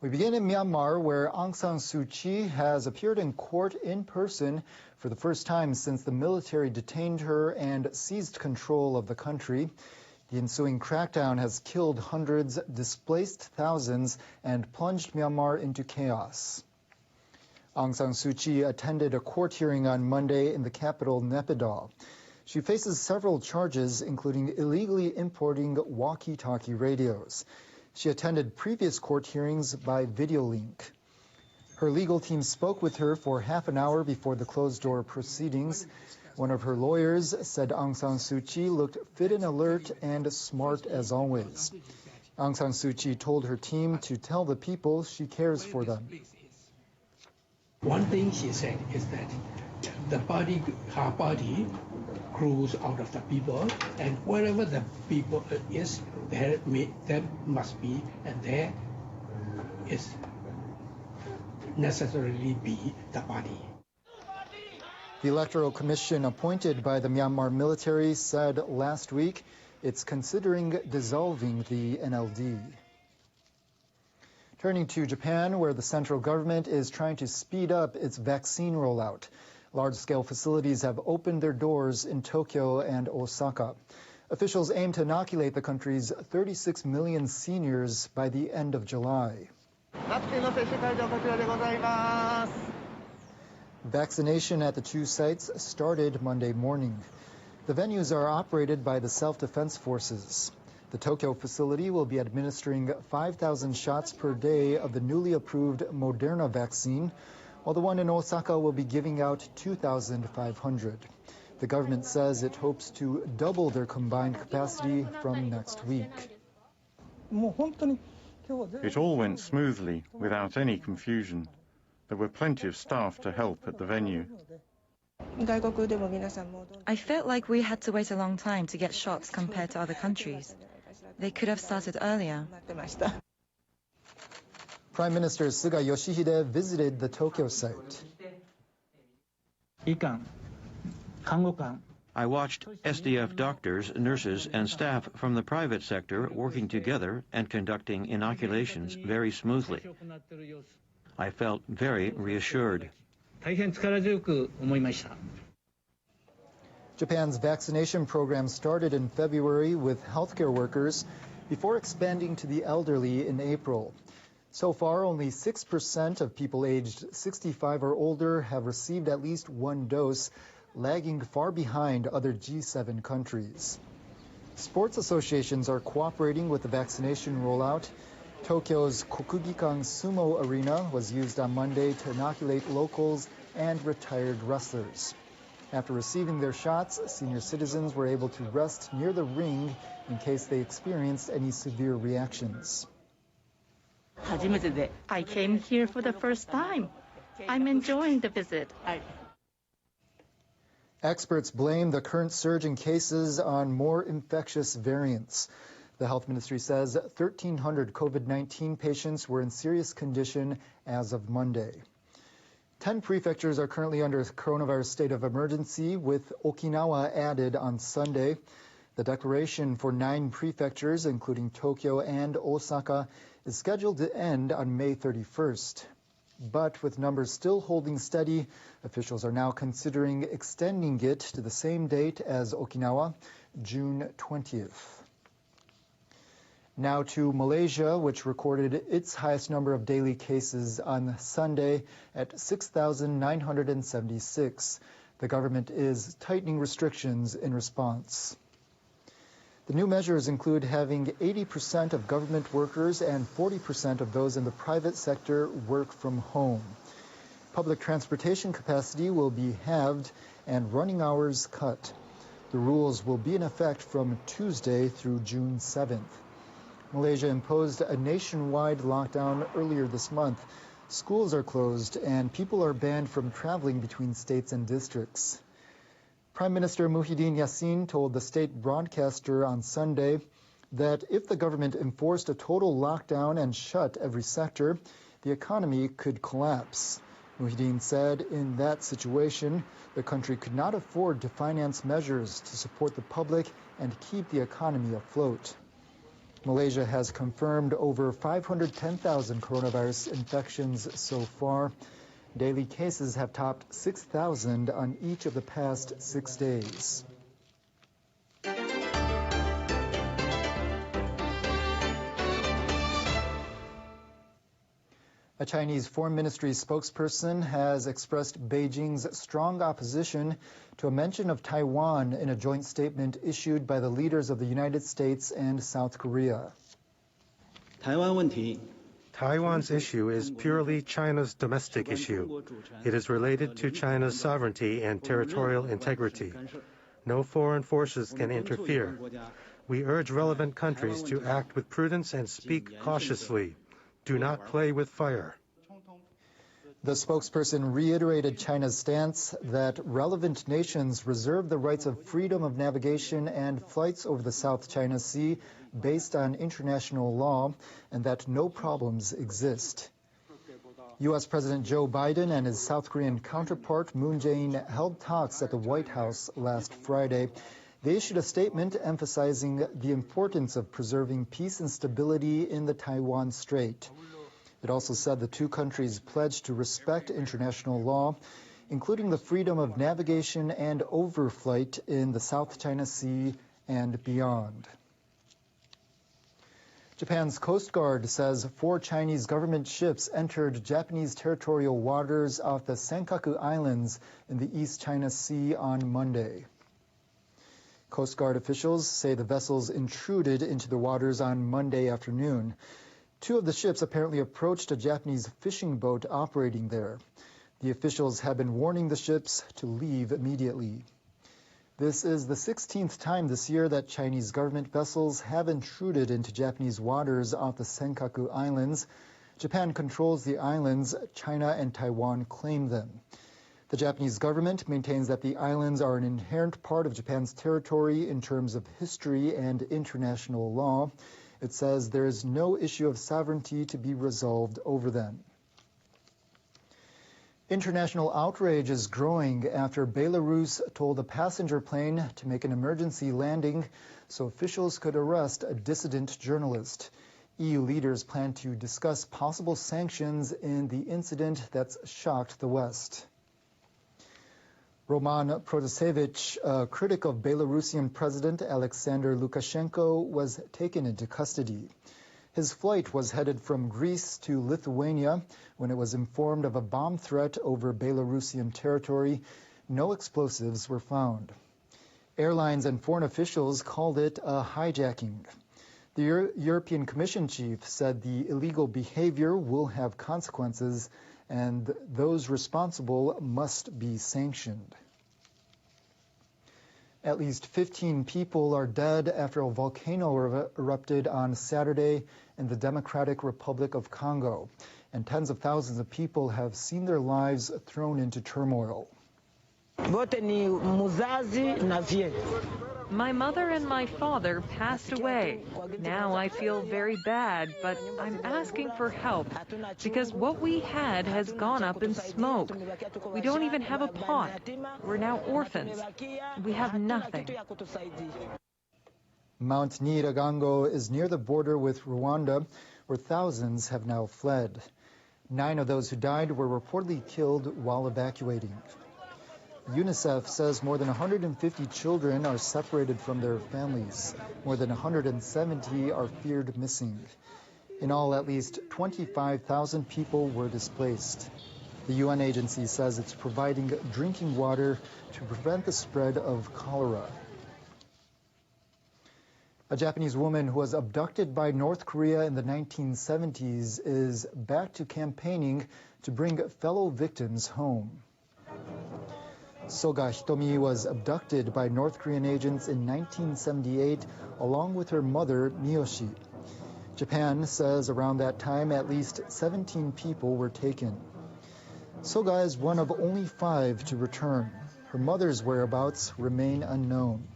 We begin in Myanmar, where Aung San Suu Kyi has appeared in court in person for the first time since the military detained her and seized control of the country. The ensuing crackdown has killed hundreds, displaced thousands, and plunged Myanmar into chaos. Aung San Suu Kyi attended a court hearing on Monday in the capital, Naypyidaw. She faces several charges, including illegally importing walkie-talkie radios. She attended previous court hearings by video link. Her legal team spoke with her for half an hour before the closed-door proceedings. One of her lawyers said Aung San Suu Kyi looked fit and alert and smart as always. Aung San Suu Kyi told her team to tell the people she cares for them. One thing she said is that her body grows out of the people, and wherever the people is, there must be, and there is necessarily be the body. The Electoral Commission appointed by the Myanmar military said last week it's considering dissolving the NLD. Turning to Japan, where the central government is trying to speed up its vaccine rollout. Large-scale facilities have opened their doors in Tokyo and Osaka. Officials aim to inoculate the country's 36 million seniors by the end of July. Vaccination at the two sites started Monday morning. The venues are operated by the self-defense forces. The Tokyo facility will be administering 5,000 shots per day of the newly approved Moderna vaccine, while the one in Osaka will be giving out 2,500. The government says it hopes to double their combined capacity from next week. It all went smoothly, without any confusion. There were plenty of staff to help at the venue. I felt like we had to wait a long time to get shots compared to other countries. They could have started earlier. Prime Minister Suga Yoshihide visited the Tokyo site. I watched SDF doctors, nurses, and staff from the private sector working together and conducting inoculations very smoothly. I felt very reassured. Japan's vaccination program started in February with healthcare workers before expanding to the elderly in April. So far, only 6% of people aged 65 or older have received at least one dose, lagging far behind other G7 countries. Sports associations are cooperating with the vaccination rollout. Tokyo's Kokugikan Sumo Arena was used on Monday to inoculate locals and retired wrestlers. After receiving their shots, senior citizens were able to rest near the ring in case they experienced any severe reactions. I came here for the first time. I'm enjoying the visit. Experts blame the current surge in cases on more infectious variants. The health ministry says 1,300 COVID-19 patients were in serious condition as of Monday. 10 prefectures are currently under coronavirus state of emergency, with Okinawa added on Sunday. The declaration for 9 prefectures, including Tokyo and Osaka, is scheduled to end on May 31st. But with numbers still holding steady, officials are now considering extending it to the same date as Okinawa, June 20th. Now to Malaysia, which recorded its highest number of daily cases on Sunday at 6,976. The government is tightening restrictions in response. The new measures include having 80% of government workers and 40% of those in the private sector work from home. Public transportation capacity will be halved and running hours cut. The rules will be in effect from Tuesday through June 7th. Malaysia imposed a nationwide lockdown earlier this month. Schools are closed and people are banned from traveling between states and districts. Prime Minister Muhyiddin Yassin told the state broadcaster on Sunday that if the government enforced a total lockdown and shut every sector, the economy could collapse. Muhyiddin said in that situation, the country could not afford to finance measures to support the public and keep the economy afloat. Malaysia has confirmed over 510,000 coronavirus infections so far. Daily cases have topped 6,000 on each of the past 6 days. A Chinese Foreign Ministry spokesperson has expressed Beijing's strong opposition to a mention of Taiwan in a joint statement issued by the leaders of the United States and South Korea. Taiwan's issue is purely China's domestic issue. It is related to China's sovereignty and territorial integrity. No foreign forces can interfere. We urge relevant countries to act with prudence and speak cautiously. Do not play with fire. The spokesperson reiterated China's stance that relevant nations reserve the rights of freedom of navigation and flights over the South China Sea based on international law, and that no problems exist. U.S. President Joe Biden and his South Korean counterpart Moon Jae-in held talks at the White House last Friday. They issued a statement emphasizing the importance of preserving peace and stability in the Taiwan Strait. It also said the two countries pledged to respect international law, including the freedom of navigation and overflight in the South China Sea and beyond. Japan's Coast Guard says 4 Chinese government ships entered Japanese territorial waters off the Senkaku Islands in the East China Sea on Monday. Coast Guard officials say the vessels intruded into the waters on Monday afternoon. 2 of the ships apparently approached a Japanese fishing boat operating there. The officials have been warning the ships to leave immediately. This is the 16th time this year that Chinese government vessels have intruded into Japanese waters off the Senkaku Islands. Japan controls the islands. China and Taiwan claim them. The Japanese government maintains that the islands are an inherent part of Japan's territory in terms of history and international law. It says there is no issue of sovereignty to be resolved over them. International outrage is growing after Belarus told a passenger plane to make an emergency landing so officials could arrest a dissident journalist. EU leaders plan to discuss possible sanctions in the incident that's shocked the West. Roman Protasevich, a critic of Belarusian President Alexander Lukashenko, was taken into custody. His flight was headed from Greece to Lithuania when it was informed of a bomb threat over Belarusian territory. No explosives were found. Airlines and foreign officials called it a hijacking. The European Commission chief said the illegal behavior will have consequences and those responsible must be sanctioned. At least 15 people are dead after a volcano erupted on Saturday in the Democratic Republic of Congo, and tens of thousands of people have seen their lives thrown into turmoil. My mother and my father passed away. Now I feel very bad, but I'm asking for help because what we had has gone up in smoke. We don't even have a pot. We're now orphans. We have nothing. Mount Nyiragongo is near the border with Rwanda, where thousands have now fled. 9 of those who died were reportedly killed while evacuating. UNICEF says more than 150 children are separated from their families. More than 170 are feared missing. In all, at least 25,000 people were displaced. The UN agency says it's providing drinking water to prevent the spread of cholera. A Japanese woman who was abducted by North Korea in the 1970s is back to campaigning to bring fellow victims home. Soga Hitomi was abducted by North Korean agents in 1978 along with her mother, Miyoshi. Japan says around that time at least 17 people were taken. Soga is one of only 5 to return. Her mother's whereabouts remain unknown.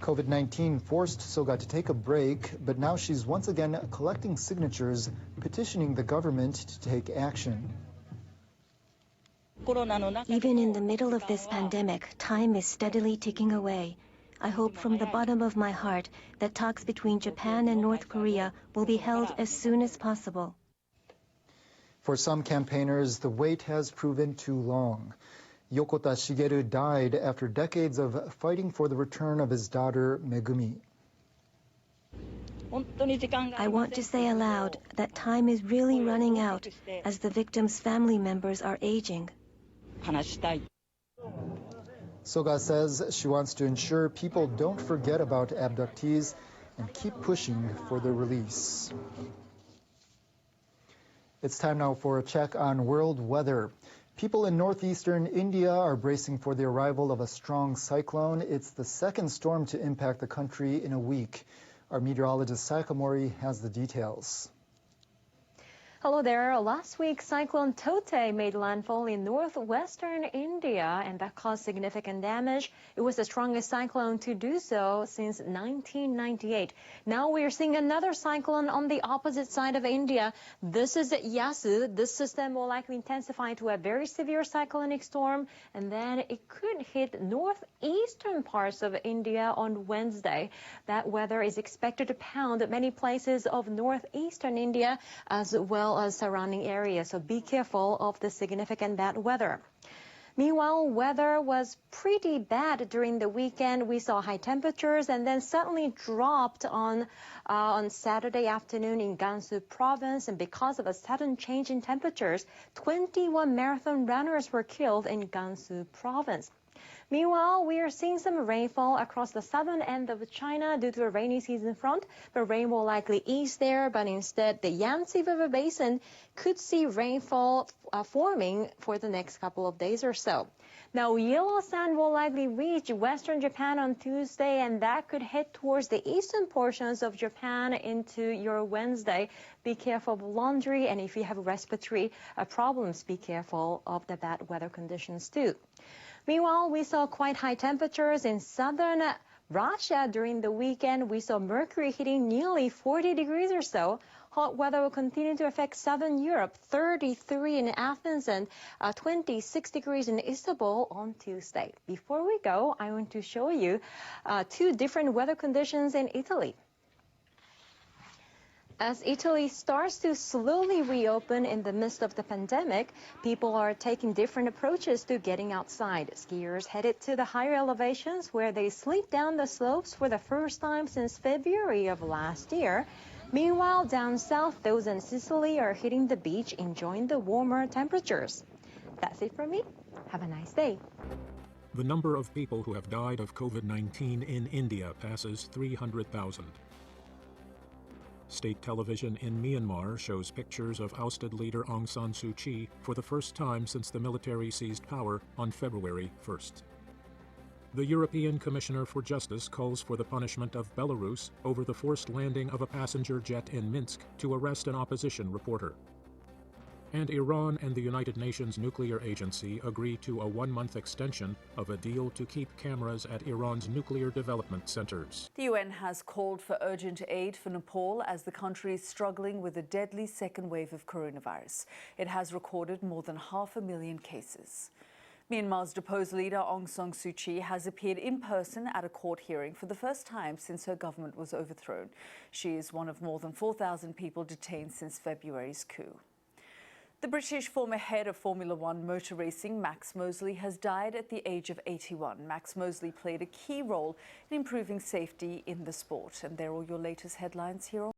COVID-19 forced Soga to take a break, but now she's once again collecting signatures petitioning the government to take action. Even in the middle of this pandemic, time is steadily ticking away. I hope from the bottom of my heart that talks between Japan and North Korea will be held as soon as possible. For some campaigners, the wait has proven too long. Yokota Shigeru died after decades of fighting for the return of his daughter, Megumi. I want to say aloud that time is really running out as the victims' family members are aging. Soga says she wants to ensure people don't forget about abductees and keep pushing for their release. It's time now for a check on world weather. People in northeastern India are bracing for the arrival of a strong cyclone. It's the second storm to impact the country in a week. Our meteorologist Sakamori has the details. Hello there. Last week, Cyclone Tote made landfall in northwestern India, and that caused significant damage. It was the strongest cyclone to do so since 1998. Now we are seeing another cyclone on the opposite side of India. This is Yasu. This system will likely intensify to a very severe cyclonic storm, and then it could hit northeastern parts of India on Wednesday. That weather is expected to pound many places of northeastern India as well as surrounding areas, so be careful of the significant bad weather. Meanwhile, weather was pretty bad during the weekend. We saw high temperatures and then suddenly dropped on Saturday afternoon in Gansu province, and because of a sudden change in temperatures, 21 marathon runners were killed in Gansu province. Meanwhile, we are seeing some rainfall across the southern end of China due to a rainy season front, but rain will likely ease there, but instead the Yangtze River Basin could see rainfall forming for the next couple of days or so. Now, yellow sand will likely reach western Japan on Tuesday, and that could head towards the eastern portions of Japan into your Wednesday. Be careful of laundry, and if you have respiratory problems, be careful of the bad weather conditions too. Meanwhile, we saw quite high temperatures in southern Russia during the weekend. We saw mercury hitting nearly 40 degrees or so. Hot weather will continue to affect southern Europe, 33 in Athens and 26 degrees in Istanbul on Tuesday. Before we go, I want to show you two different weather conditions in Italy. As Italy starts to slowly reopen in the midst of the pandemic, people are taking different approaches to getting outside. Skiers headed to the higher elevations where they slid down the slopes for the first time since February of last year. Meanwhile, down south, those in Sicily are hitting the beach, enjoying the warmer temperatures. That's it from me. Have a nice day. The number of people who have died of COVID-19 in India passes 300,000. State television in Myanmar shows pictures of ousted leader Aung San Suu Kyi for the first time since the military seized power on February 1st. The European Commissioner for Justice calls for the punishment of Belarus over the forced landing of a passenger jet in Minsk to arrest an opposition reporter. And Iran and the United Nations Nuclear Agency agree to a 1-month extension of a deal to keep cameras at Iran's nuclear development centers. The UN has called for urgent aid for Nepal as the country is struggling with a deadly second wave of coronavirus. It has recorded more than 500,000 cases. Myanmar's deposed leader Aung San Suu Kyi has appeared in person at a court hearing for the first time since her government was overthrown. She is one of more than 4,000 people detained since February's coup. The British former head of Formula One motor racing, Max Mosley, has died at the age of 81. Max Mosley played a key role in improving safety in the sport. And they're all your latest headlines here on